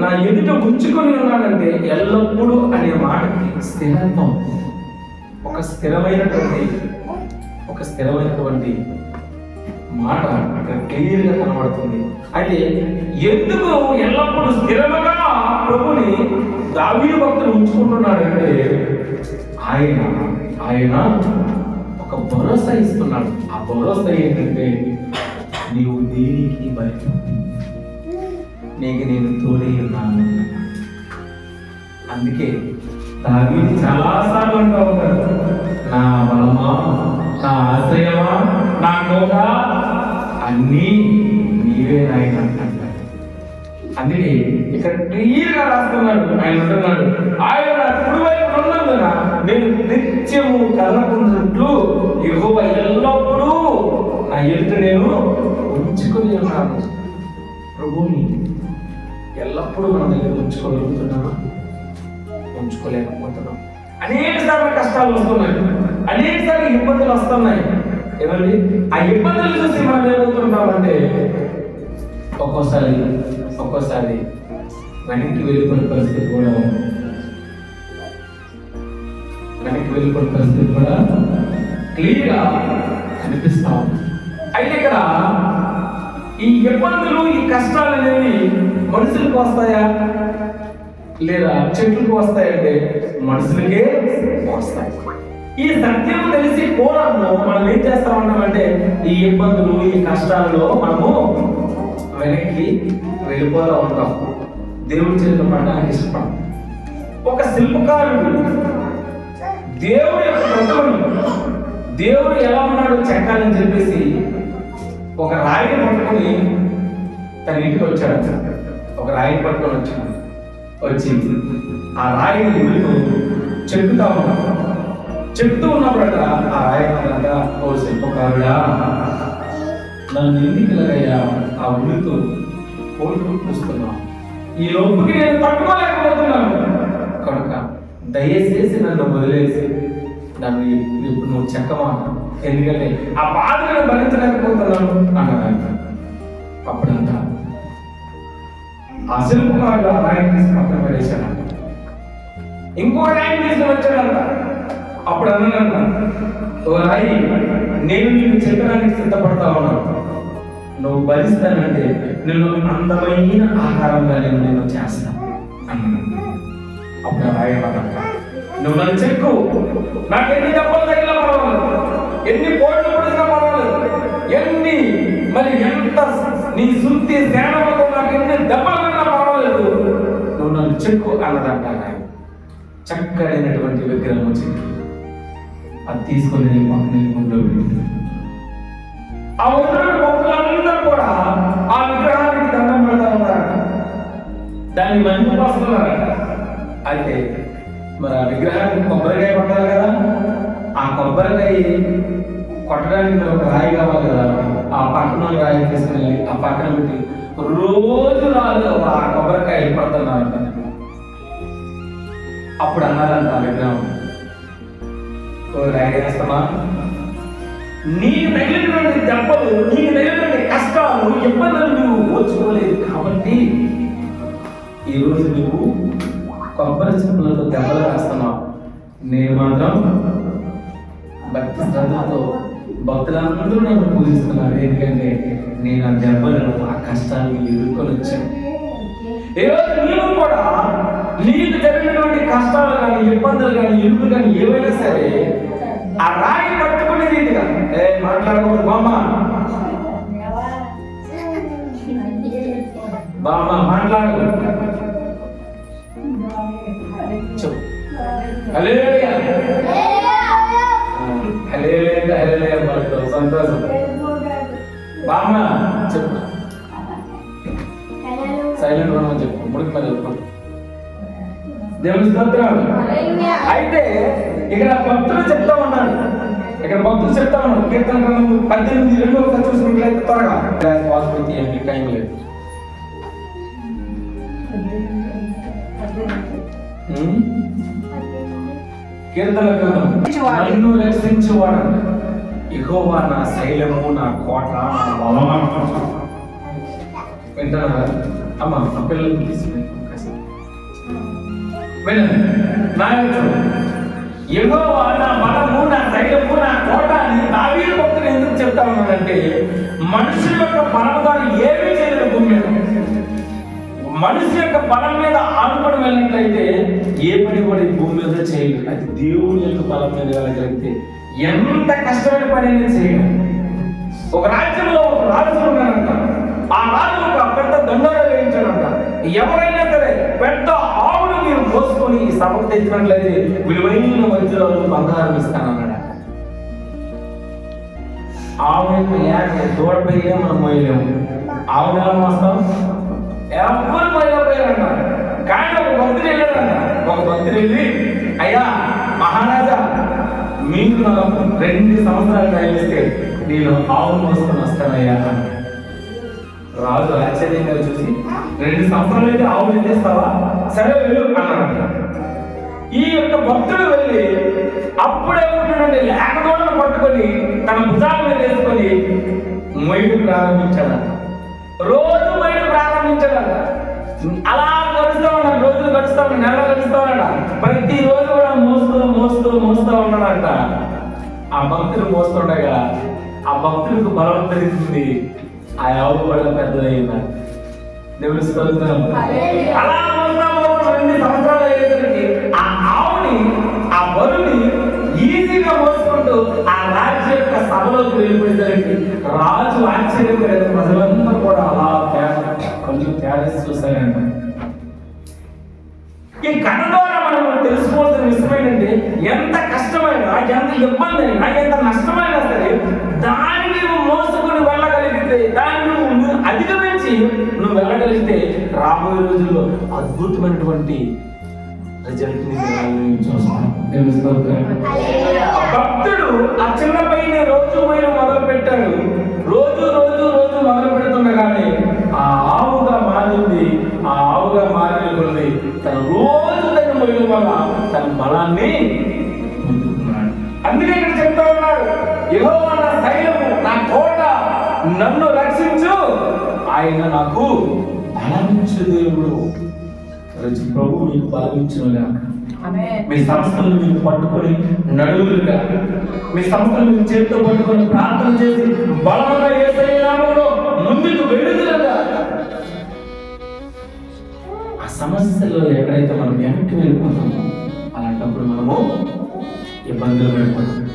నా ఎదుట ఉంచుకొని ఉన్నాడంటే ఎల్లప్పుడూ అనే మాటకి స్థిరత్వం, ఒక స్థిరమైనటువంటి మాట ఇక్కడ క్లియర్గా కనబడుతుంది. అయితే ఎందుకు ఎల్లప్పుడూ స్థిరముగా ప్రభుని దావీదు భక్తులు ఉంచుకుంటున్నాడు అంటే ఆయన ఒక భరోసా ఇస్తున్నాడు. ఆ భరోసా ఏంటంటే నీవు దేనికి భయం, నీకు నేను తోడే ఉన్నాను. అందుకే దావీదు చాలాసార్లు అంటూ ఉంటాడు, నా బలమా, నా ఆశ్రయమా, నా కోట అన్నీ నీవే నాయన అంటాడు. అందుకే ఇక్కడ క్లియర్గా రాస్తున్నాడు. ఆయన అంటున్నాడు, ఆయన కుడివైపు ఉన్నందున నేను నిత్యము కదలకుంటున్నట్లు యెహోవా ఎల్లప్పుడూ నా ఎదుట నేను ఉంచుకొని ఉన్నాను. ప్రభువుని ఎల్లప్పుడూ మన దగ్గర ఉంచుకోగలుగుతున్నామా? ఉంచుకోలేకపోతున్నాం. అనేక సార్లు కష్టాలు వస్తున్నాయి, అనేక సార్లు ఇబ్బందులు వస్తున్నాయి. ఏమండి, ఆ ఇబ్బందులు చూసి మనం ఏమవుతుంటామంటే ఒక్కోసారి వెనక్కి వెళ్ళిపోయిన పరిస్థితి కూడా క్లియర్గా కనిపిస్తాం. అయితే ఇక్కడ ఈ ఇబ్బందులు, ఈ కష్టాలు అనేవి మనుషులకు వస్తాయా లేదా చెట్లకు వస్తాయంటే మనుషులకే వస్తాయి. ఈ సత్యం తెలిసి కూడా మనం ఏం చేస్తా ఉంటామంటే ఈ ఇబ్బందులు, ఈ కష్టాలలో మనము వెనక్కి వెళ్ళిపోతూ ఉంటాం. దేవుడి చేతిలో పడడానికి ఇష్టపడం. ఒక శిల్పకారుడు దేవుడు యొక్క ప్రతిమను దేవుడు ఎలా ఉన్నాడో చెక్కాలని చెప్పేసి ఒక రాయిని పట్టుకొని తన ఇంటికి వచ్చాడు. ఒక రాయిని పట్టుకొని వచ్చి ఆ రాయిని ఇల్లుతో చెప్తూ ఉన్నప్పుడట ఆ రాయి అంతా, ఓ శిల్పకారుడా, నన్ను ఎందుకులయ్యా ఆ ఉల్లితో పోటు చూస్తున్నావు, ఈ లోపుకి నేను తట్టుకోలేకపోతున్నాను కనుక దయచేసి నన్ను వదిలేసి నన్ను ఇప్పుడు నువ్వు చెక్కమా, ఎందుకంటే ఆ బాధను భరించలేకపోతున్నాను అన్నాడు. అప్పుడంట ఆ శిల్పకారుడు ఆ రాయిని తీసి పక్కన పడేశాడంట. ఇంకో రాయిని తీసుకుని వచ్చాడంట. అప్పుడు అన్నాడంట, ఓ రాయి, నేను నీకు చెప్పడానికి సిద్ధపడతా ఉన్నాను, నువ్వు భరిస్తానంటే నేను అందమైన ఆహారంగా నేను చేస్తాను అన్నాడు. అప్పుడు రాయి అన్నాడంట, నువ్వు నన్ను చెక్కు, నాకు ఎన్ని దెబ్బలు తగిలినా పర్వాలేదు, ఎన్ని పోట్లు పడినా పర్వాలేదు, ఎంత నీ సుత్తి సేనలతో నాకు ఎన్ని దెబ్బలు పడినా పర్వాలేదు, నువ్వు నన్ను చెక్కు అన్నదంట. చక్కడైనటువంటి విగ్రహం చెక్కి అది తీసుకొని పక్కన గుండెలో పెట్టి ఆ ఉన్నటువంటి భక్తులందరూ కూడా ఆ విగ్రహానికి దండం పెడతా ఉన్నారట, దాన్ని మహిమ వస్తున్నారట. అయితే మరి ఆ విగ్రహానికి కొబ్బరికాయ కొట్టాలి కదా, ఆ కొబ్బరికాయ కొట్టడానికి ఒక రాయి కావాలి కదా, ఆ పక్కన రాయి తీసుకుని ఆ పక్కన పెట్టి రోజు రాళ్ళు ఆ కొబ్బరికాయ పడుతున్నారంట. అప్పుడు అన్నారంట ఆ విగ్రహం, రాయి వేస్తామా, నీకు తగిలినటువంటి దెబ్బలు, నీకు తగిలినటువంటి కష్టాలు, ఇబ్బందులు నువ్వు ఓర్చుకోలేదు కాబట్టి ఈరోజు నువ్వు కొబ్బరి చెప్పులతో దెబ్బలు వేస్తున్నావు. నేను మాత్రం భక్తి శ్రద్ధతో భక్తులందరూ నన్ను పూజిస్తున్నారు, ఎందుకంటే నేను ఆ దెబ్బలను, ఆ కష్టాన్ని ఎదుర్కొని వచ్చాను. ఈరోజు నీవు కూడా నీకు జరిగినటువంటి కష్టాలు కానీ, ఇబ్బందులు కానీ, ఇరుకులు కానీ ఏవైనా సరే ఆ రాయి పట్టుకునే రీతిగా మాట్లాడకూడదు. బామ్మ మాట్లాడకూడదు, చెప్పు హల్లెలూయా హల్లెలూయా హల్లెలూయా పలుకుతాం, సంతోషం. బామ్మ చెప్పు, సైలెంట్ ఉండమని చెప్పు, ముడికి మరి చెప్పు. దేవుని స్తోత్రాలు. అయితే ఇక్కడ భక్తులు చెప్తా ఉన్నాడు, కీర్తన గ్రంథం 18:2 ఒకసారి చూసినట్లయితే త్వరగా వాసుపతి ఏమి టైం లేదు. కీర్తన గ్రంథం, నన్ను రక్షించువాడు యెహోవా నా శైలము, నా కోట, నా బలము. వింటారా అమ్మ? పిల్లలు తీసుకుని వినండి, యెహోవా నా బలము, నా ధైర్యము, నా కోట అని దావీదు భక్తుడు ఎందుకు చెప్తా ఉన్నాడంటే, మనుషుల యొక్క బలంగా ఏమీ చేయలేదు భూమి మీద. మనిషి యొక్క బలం మీద ఆనుకొని వెళ్ళినట్లయితే ఏ పని కూడా ఈ భూమి మీద చేయలేదు. అది దేవుని యొక్క బలం మీద వెళ్ళగలిగితే ఎంత కష్టమైన పని అనేది చేయలేదు. ఒక రాజ్యంలో ఒక రాజు ఉన్నాడంట. ఆ రాజు ఒక పెద్ద దండోర వేయించాడంట. ఎవరైనా సరే పెద్ద ఆవును మీరు మోసుకొని ఈ సభకు తెచ్చినట్లయితే విలువైన వజ్రాలు, బంగారం ఇస్తానన్నాడు. ఆవు యొక్క లేక దూడపైనే మనం మోయలేము. ఆవును ఎలా మోస్తాం? ఎవరు మోయలేకపోయారంట. కానీ ఒక భక్తుడు వెళ్ళాడంట. ఒక భక్తుడు వెళ్ళి, అయ్యా మహారాజా, మీకు 2 సంవత్సరాలు టైం ఇస్తే నేను ఆవును మోసుకొని వస్తానయ్యా. రాజు ఆశ్చర్యంగా చూసి, 2 సంవత్సరాలు అయితే ఆవును చేస్తావా? సరే వెళ్ళు అన్నాడంట. ఈ యొక్క భక్తుడు వెళ్ళి అప్పుడే ఉంటుండే లేకదోడను పట్టుకొని తన భుజాల మీద వేసుకొని మొయ్యడం ప్రారంభించాడంట. రోజు మొయ్యడం ప్రారంభించాడంట. అలా గడుస్తూ ఉన్నాడు. రోజులు గడుస్తూ ఉన్నాడు, నెలలు గడుస్తూ ఉన్నాడు. ప్రతి రోజు కూడా మోస్తూ ఉన్నాడంట. ఆ భక్తుడు మోస్తుండగా ఆ భక్తుడికి బలం పెరుగుతుంది. ఆ ఆవు కూడా పెద్దదైందంట. దేవుని స్తోత్రం. అలా 2 సంవత్సరాలు అయ్యేసరికి ఆ ఆవుని, ఆ బరుని ఈజీగా మోసుకుంటూ ఆ రాజు యొక్క సభలోకి వెళ్ళిపోయేసరికి రాజు ఆశ్చర్యపోయాడు. ప్రజలందరూ కూడా అలా కొంచెం తేజస్సు చూశారంట. ఈ కథ ద్వారా మనం తెలుసుకోవాల్సిన విషయం ఏంటంటే, ఎంత కష్టమైనా, ఎంత ఇబ్బంది అయినా, ఎంత నష్టమైనా సరే దాన్ని నువ్వు మోసుకొని వెళ్ళగలిగితే, దాన్ని నువ్వు అధిగమించి నువ్వు వెళ్ళగలిగితే రాబోయే రోజుల్లో అద్భుతమైనటువంటి రిజల్ట్ చూస్తాం. భక్తుడు ఆ చిన్న పైన రోజు మొయ్యడం మొదలు పెట్టాడు. రోజు మొదలు పెడుతుండగానే ఆ ఆవుగా మారింది. ఆ ఆవుగా మారిన కొద్ది తన రోజు తన మొయ్యడం వల్ల తన బలాన్ని పొందుతున్నాడు. అందుకే ఇక్కడ చెప్తా ఉన్నాడు, యెహోవా నా ధైర్యము, నా కోట, నన్ను రక్షించు, ఆయన నాకు బలమిచ్చు దేవుడు. ప్రభు మీకు బలమిచ్చునుగా. మీ సంస్థలు మీకు పట్టుకొని నడువులుగా, మీ సంస్థలు మీకు చేతితో పట్టుకొని ప్రార్థన చేసి బలంగా యేసయ్య నామములో ముందుకు వెళ్తులుగా. ఆ సమస్యలో ఎక్కడైతే మనం వెనక్కి వెళ్ళిపోతామో అలాంటప్పుడు మనము ఇబ్బందులు పడిపోతాం.